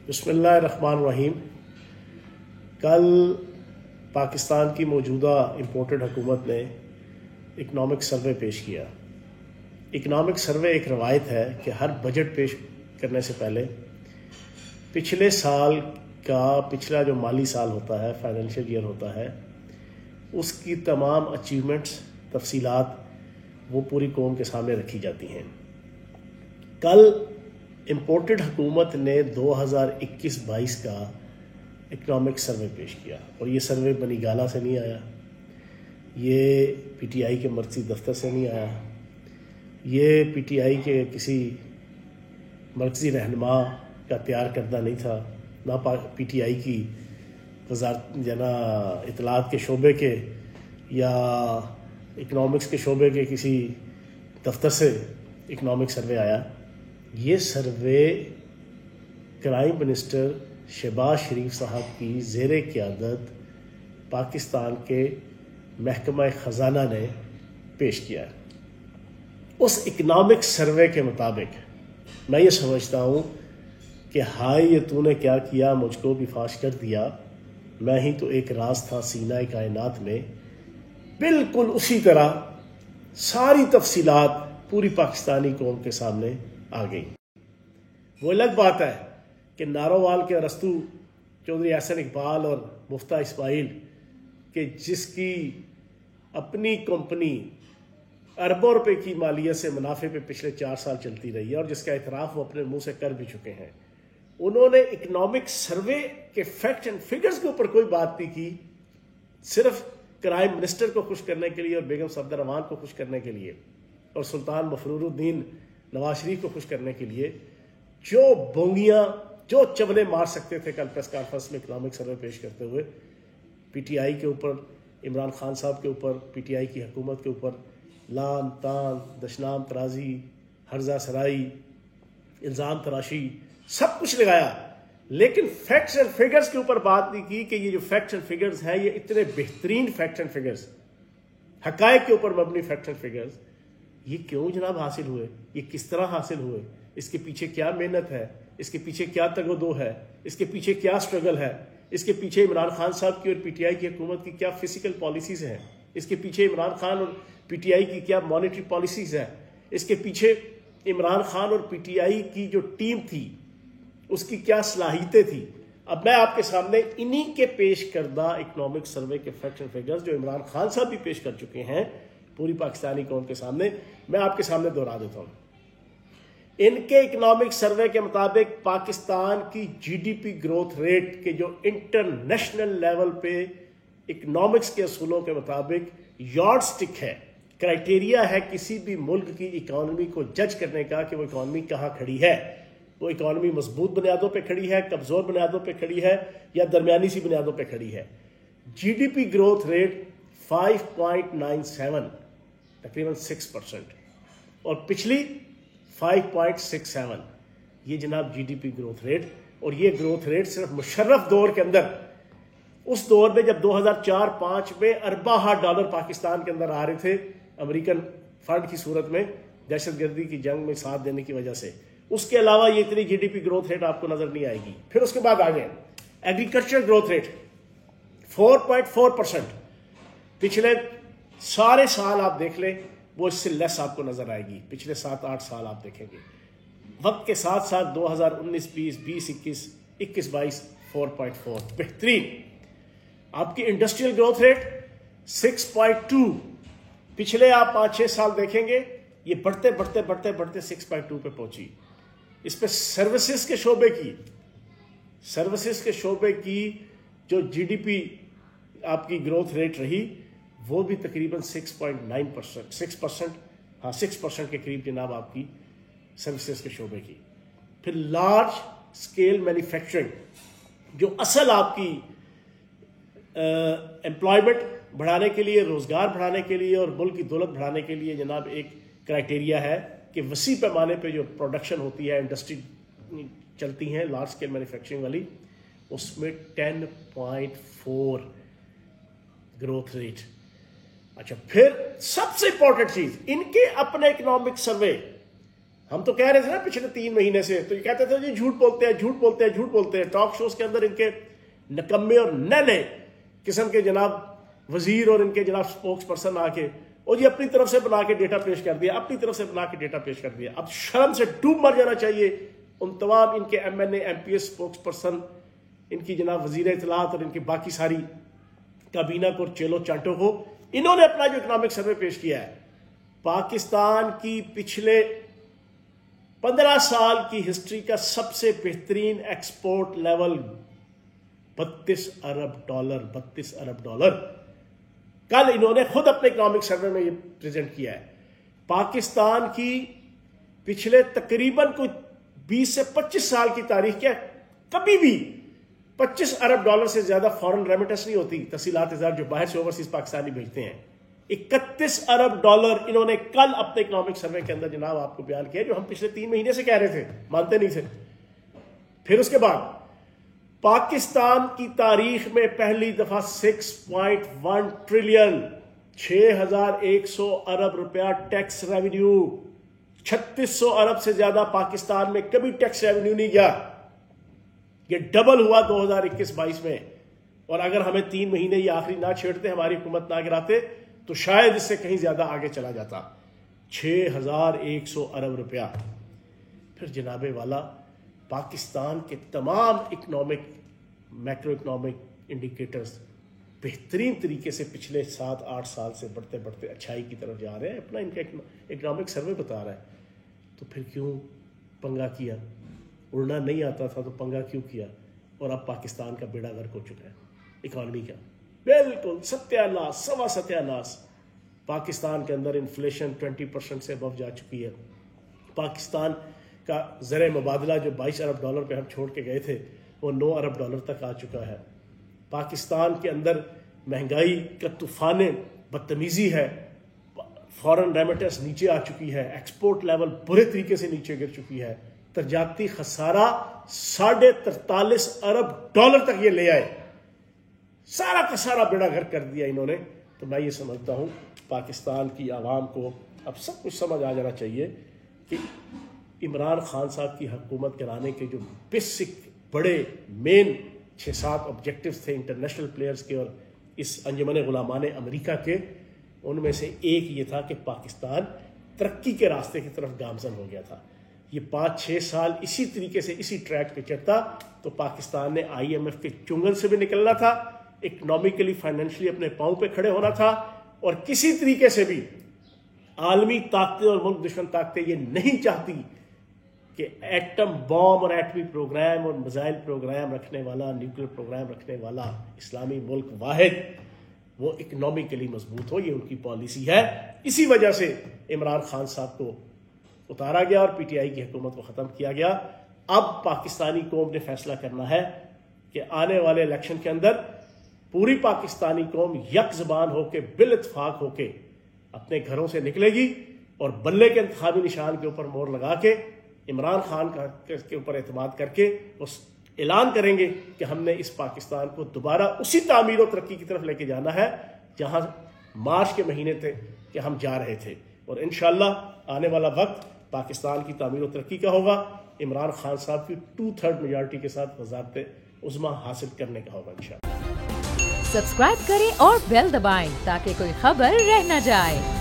बिस्मिल्लाहिर्रहमानिर्रहीम। कल पाकिस्तान की मौजूदा इम्पोर्टेड हुकूमत ने इकनॉमिक सर्वे पेश किया। इकनॉमिक सर्वे एक रवायत है कि हर बजट पेश करने से पहले पिछले साल का पिछला जो माली साल होता है, फाइनेंशियल ईयर होता है, उसकी तमाम अचीवमेंट्स, तफसीलात वो पूरी कौम के सामने रखी जाती हैं। कल इम्पोर्टेड हुकूमत ने 2021-22 का इकनॉमिक सर्वे पेश किया और ये सर्वे बनी गाला से नहीं आया, ये पीटीआई के मरकज़ी दफ्तर से नहीं आया, ये पीटीआई के किसी मरकज़ी रहनुमा का तैयार करदा नहीं था, ना पीटीआई की वज़ारत जना इत्तलात के शोबे के या इकनॉमिक्स के शोबे के किसी दफ्तर से इकनॉमिक सर्वे आया। ये सर्वे क्राइम मिनिस्टर शहबाज शरीफ साहब की ज़ेरे क़यादत पाकिस्तान के महकमा ख़जाना ने पेश किया है। उस इकनॉमिक सर्वे के मुताबिक मैं ये समझता हूँ कि हाय ये तूने क्या किया, मुझको भी फाश कर दिया, मैं ही तो एक राज था सीना कायनात में। बिल्कुल उसी तरह सारी तफसीलात पूरी पाकिस्तानी कौम के सामने आ गई। वो अलग बात है कि नारोवाल के अरस्तु चौधरी एहसन इकबाल और मुफ्ता इस्माइल के जिसकी अपनी कंपनी अरबों रुपए की मालियत से मुनाफे पे पिछले 4 साल चलती रही है और जिसका इतराफ़ वो अपने मुंह से कर भी चुके हैं, उन्होंने इकनॉमिक सर्वे के फैक्ट एंड फिगर्स के ऊपर कोई बात नहीं की। सिर्फ क्राइम मिनिस्टर को खुश करने के लिए और बेगम सफदर रहमान को खुश करने के लिए और सुल्तान मफरूरुद्दीन नवाज शरीफ को खुश करने के लिए जो बोंगियां, जो चवले मार सकते थे कल प्रेस कॉन्फ्रेंस में इकनॉमिक सर्वे पेश करते हुए, पीटीआई के ऊपर, इमरान खान साहब के ऊपर, पीटीआई की हुकूमत के ऊपर लान तान, दशनाम तराजी, हर्जा सराई, इल्ज़ाम तराशी, सब कुछ लगाया, लेकिन फैक्ट्स एंड फिगर्स के ऊपर बात नहीं की कि ये जो फैक्ट्स एंड फिगर्स हैं ये इतने बेहतरीन फैक्ट्स एंड फिगर्स, हकायक के ऊपर मबनी फैक्ट्स एंड फिगर्स, ये क्यों जनाब हासिल हुए, ये किस तरह हासिल हुए, इसके पीछे क्या मेहनत है, इसके पीछे क्या तगदो है, इसके पीछे क्या स्ट्रगल है, इसके पीछे इमरान खान साहब की और पीटीआई की हुकूमत की क्या फिजिकल पॉलिसीज हैं, इसके पीछे इमरान खान और पीटीआई की क्या मॉनेटरी पॉलिसीज है, इसके पीछे इमरान खान और पीटीआई की जो टीम थी उसकी क्या सलाहियतें थी। अब मैं आपके सामने इन्हीं के पेश करदा इकनॉमिक सर्वे के फैक्ट्स एंड फिगर्स जो इमरान खान साहब भी पेश कर चुके हैं पूरी पाकिस्तानी कौम के सामने, मैं आपके सामने दोहरा देता हूँ। इनके इकनॉमिक सर्वे के मुताबिक पाकिस्तान की जीडीपी ग्रोथ रेट के जो इंटरनेशनल लेवल पे इकनॉमिक्स के असूलों के मुताबिक यॉर्ड स्टिक है, क्राइटेरिया है किसी भी मुल्क की इकॉनमी को जज करने का कि वो इकॉनमी कहाँ खड़ी है, वो इकॉनमी मजबूत बुनियादों पे खड़ी है, कमज़ोर बुनियादों पे खड़ी है या दरमियानी सी बुनियादों पे खड़ी है। जीडीपी ग्रोथ रेट 5.97, तकरीबन 6%, और पिछली 5.67, ये जनाब जीडीपी ग्रोथ रेट। और ये ग्रोथ रेट सिर्फ मुशर्रफ दौर के अंदर, उस दौर में जब 2004-05 में अरबा डॉलर पाकिस्तान के अंदर आ रहे थे अमेरिकन फंड की सूरत में दहशतगर्दी की जंग में साथ देने की वजह से, उसके अलावा ये इतनी जीडीपी ग्रोथ रेट आपको नजर नहीं आएगी। फिर उसके बाद आ गए एग्रीकल्चर ग्रोथ रेट 4.4%, पिछले सारे साल आप देख लें वो इससे लेस आपको नजर आएगी। पिछले 7-8 साल आप देखेंगे, वक्त के साथ साथ 2019-20, 20-21, 21-22 4.4 बेहतरीन। आपकी इंडस्ट्रियल ग्रोथ रेट 6.2, पिछले आप 5-6 साल देखेंगे ये बढ़ते बढ़ते बढ़ते बढ़ते 6.2 पे पहुंची। इस पे सर्विसेज के शोबे की जो जीडीपी आपकी ग्रोथ रेट रही वो भी तकरीबन 6.9%, 6%, हाँ 6% के करीब जनाब आपकी सर्विसेज के शोबे की। फिर लार्ज स्केल मैन्युफैक्चरिंग जो असल आपकी एम्प्लॉयमेंट बढ़ाने के लिए, रोजगार बढ़ाने के लिए और मुल्क की दौलत बढ़ाने के लिए जनाब एक क्राइटेरिया है कि वसी पैमाने पे जो प्रोडक्शन होती है, इंडस्ट्री चलती हैं लार्ज स्केल मैन्युफैक्चरिंग वाली, उसमें 10.4 ग्रोथ रेट। अच्छा, फिर सबसे इंपॉर्टेंट चीज, इनके अपने इकोनॉमिक सर्वे हम तो कह रहे थे ना पिछले 3 महीने से, तो ये कहते थे जी झूठ बोलते हैं, झूठ बोलते हैं, झूठ बोलते हैं। टॉक शोज के अंदर इनके नकम्मे और नले किस्म के जनाब वजीर और इनके जनाब स्पोक्स पर्सन आके और ये अपनी तरफ से बना के डेटा पेश कर दिया, अपनी तरफ से बना के डेटा पेश कर दिया। अब शर्म से डूब मर जाना चाहिए उन तमाम इनके MNA MPS स्पोक्स पर्सन, इनकी जनाब वजीर इत्तलात और इनकी बाकी सारी काबीना को, चेलो चांटो को। इन्होंने अपना जो इकोनॉमिक सर्वे पेश किया है, पाकिस्तान की पिछले 15 साल की हिस्ट्री का सबसे बेहतरीन एक्सपोर्ट लेवल 32 अरब डॉलर। कल इन्होंने खुद अपने इकोनॉमिक सर्वे में ये प्रेजेंट किया है। पाकिस्तान की पिछले तकरीबन कोई 20 से 25 साल की तारीख के कभी भी 25 अरब डॉलर से ज्यादा फॉरेन रेमिटेंस नहीं होती, तहसीलात इज़ार जो बाहर से ओवरसीज पाकिस्तानी भेजते हैं। 31 अरब डॉलर इन्होंने कल अपने इकोनॉमिक सर्वे के अंदर जनाब आपको बयान किया, जो हम पिछले 3 महीने से कह रहे थे, मानते नहीं थे। फिर उसके बाद पाकिस्तान की तारीख में पहली दफा 6.1 ट्रिलियन 6100 अरब रुपया टैक्स रेवेन्यू। 3600 अरब से ज्यादा पाकिस्तान में कभी टैक्स रेवेन्यू नहीं गया। ये डबल हुआ 2021-22 में। और अगर हमें 3 महीने ये आखिरी ना छेड़ते, हमारी हुकूमत ना गिराते, तो शायद इससे कहीं ज्यादा आगे चला जाता। 6100 अरब रुपया। फिर जनाबे वाला पाकिस्तान के तमाम इकोनॉमिक, मैक्रो इकोनॉमिक इंडिकेटर्स बेहतरीन तरीके से पिछले 7-8 साल से बढ़ते बढ़ते अच्छाई की तरफ जा रहे हैं। अपना इनका इकोनॉमिक सर्वे बता रहा है। तो फिर क्यों पंगा किया? उड़ना नहीं आता था तो पंगा क्यों किया? और अब पाकिस्तान का बेड़ा गर्क हो चुका है इकॉनमी का। बिल्कुल सत्यानाश, सवा सत्यानाश। पाकिस्तान के अंदर इन्फ्लेशन 20% से अबव जा चुकी है। पाकिस्तान का ज़र मुबादला जो 22 अरब डॉलर पे हम छोड़ के गए थे, वो 9 अरब डॉलर तक आ चुका है। पाकिस्तान के अंदर महंगाई का तूफान बदतमीजी है। फॉरेन रेमिटेंस नीचे आ चुकी है। एक्सपोर्ट लेवल बुरे तरीके से नीचे गिर चुकी है। तजारती खसारा 43.5 अरब डॉलर तक ये ले आए। सारा का सारा बेड़ा गर्क कर दिया इन्होंने। तो मैं ये समझता हूँ पाकिस्तान की आवाम को अब सब कुछ समझ आ जाना चाहिए कि इमरान खान साहब की हुकूमत कराने के जो बेसिक बड़े मेन 6-7 ऑब्जेक्टिव्स थे इंटरनेशनल प्लेयर्स के और इस अंजुमन गुलामान अमेरिका के, उनमें से एक ये था कि पाकिस्तान तरक्की के रास्ते की तरफ गामजन हो गया था। ये 5-6 साल इसी तरीके से इसी ट्रैक पे चलता तो पाकिस्तान ने IMF के चुंगल से भी निकलना था, इकोनॉमिकली फाइनेंशियली अपने पांव पे खड़े होना था, और किसी तरीके से भी आलमी ताकतें और मुल्क दुश्मन ताकतें ये नहीं चाहती कि एटम बॉम्ब और एटमी प्रोग्राम और मिसाइल प्रोग्राम रखने वाला, न्यूक्लियर प्रोग्राम रखने वाला इस्लामी मुल्क वाहिद वो इकोनॉमिकली मजबूत हो। ये उनकी पॉलिसी है। इसी वजह से इमरान खान साहब को उतारा गया और PTI की हुकूमत को ख़त्म किया गया। अब पाकिस्तानी कौम ने फैसला करना है कि आने वाले इलेक्शन के अंदर पूरी पाकिस्तानी कौम यक ज़बान होके बिल इत्तेफाक होके अपने घरों से निकलेगी और बल्ले के इंतखाबी निशान के ऊपर मोहर लगा के इमरान खान के ऊपर एतमाद करके उस ऐलान करेंगे कि हमने इस पाकिस्तान को दोबारा उसी तामीर और तरक्की की तरफ लेके जाना है जहां मार्च के महीने थे कि हम जा रहे थे। और इंशाअल्लाह आने वाला वक्त पाकिस्तान की तामीर और तरक्की का होगा। इमरान खान साहब की 2/3 मेजॉरिटी के साथ वज़ारत उज़्मा हासिल करने का होगा इंशाअल्लाह। सब्सक्राइब करें और बेल दबाएं ताकि कोई खबर रह न जाए।